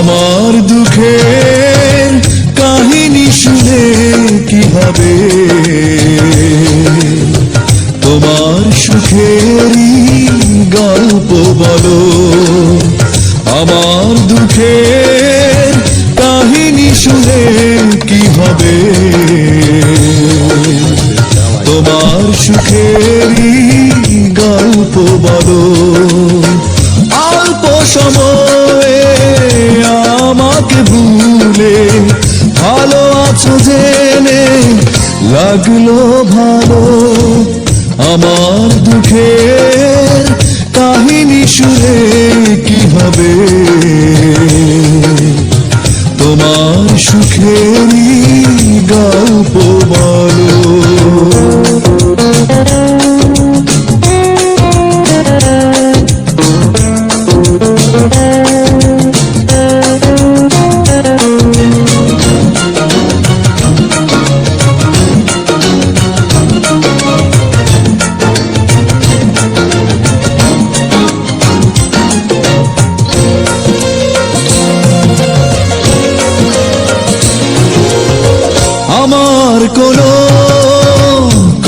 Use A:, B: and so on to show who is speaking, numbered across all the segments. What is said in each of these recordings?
A: আমার দুঃখের কাহিনী শুনে কি হবে, তোমার সুখেরই গল্প বলো। আমার দুঃখের কাহিনী শুনে কি হবে, তোমার সুখেরই গল্প বলো। অল্প সময়ে আমাকে ভুলে ভালো আছো জেনে লাগলো ভালো। আমার দুঃখের কাহিনী শুনে কি হবে, তোমার সুখেরই গল্প বলো। আমার কোনো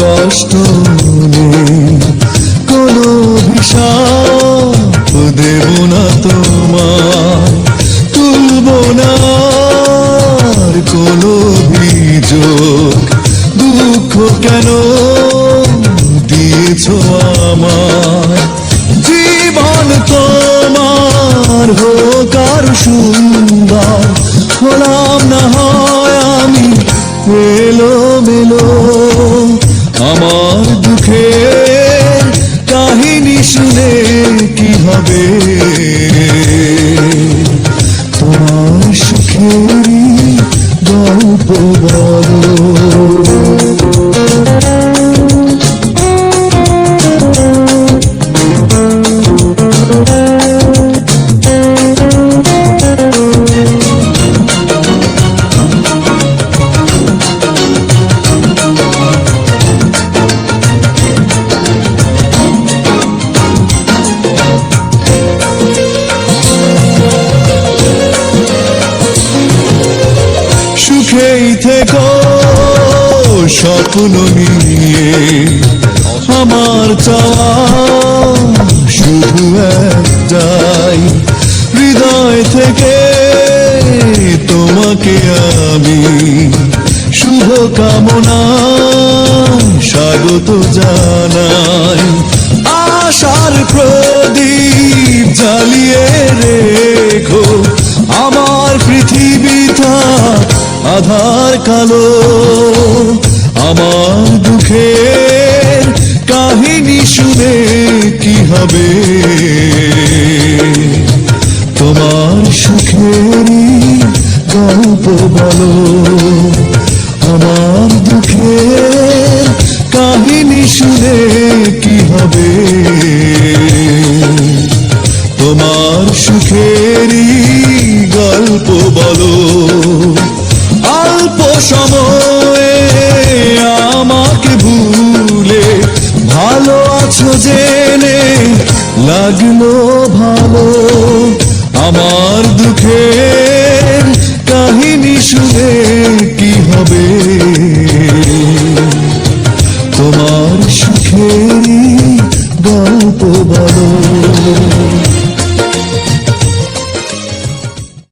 A: কষ্ট নেই, কোনো অভিশাপ দেব না তোমার, তুলব না কোনো অভিযোগ। দুঃখ কেন দিয়েছ আমার, জীবন তোমার হোক আর সুন্দর, হলাম না হয় আমি এলো মেলো। আমার দুঃখের কাহিনী শুনে কি হবে, তোমার সুখেরই গল্প বলো। সুখেই থেকো স্বপ্ন নিয়ে, আমার চাওয়া শুধু একটাই, হৃদয় থেকে তোমাকে আমি শুভ কামনা স্বাগত জানাই। আশার প্রদীপ জ্বালিয়ে রেখো, আমার পৃথিবীটা আধার কালো। আমার দুঃখের কাহিনী শুনে কি হবে, তোমার সুখেরই গল্প বলো। আমার দুঃখের কাহিনী শুনে কি হবে, তোমার সুখেরই গল্প বলো। অল্প সময়ে আমাকে ভুলে ভালো আছো জেনে লাগলো ভালো। আমার দুঃখের কাহিনী শুনে কি হবে, তোমার সুখেরই গল্প বলো।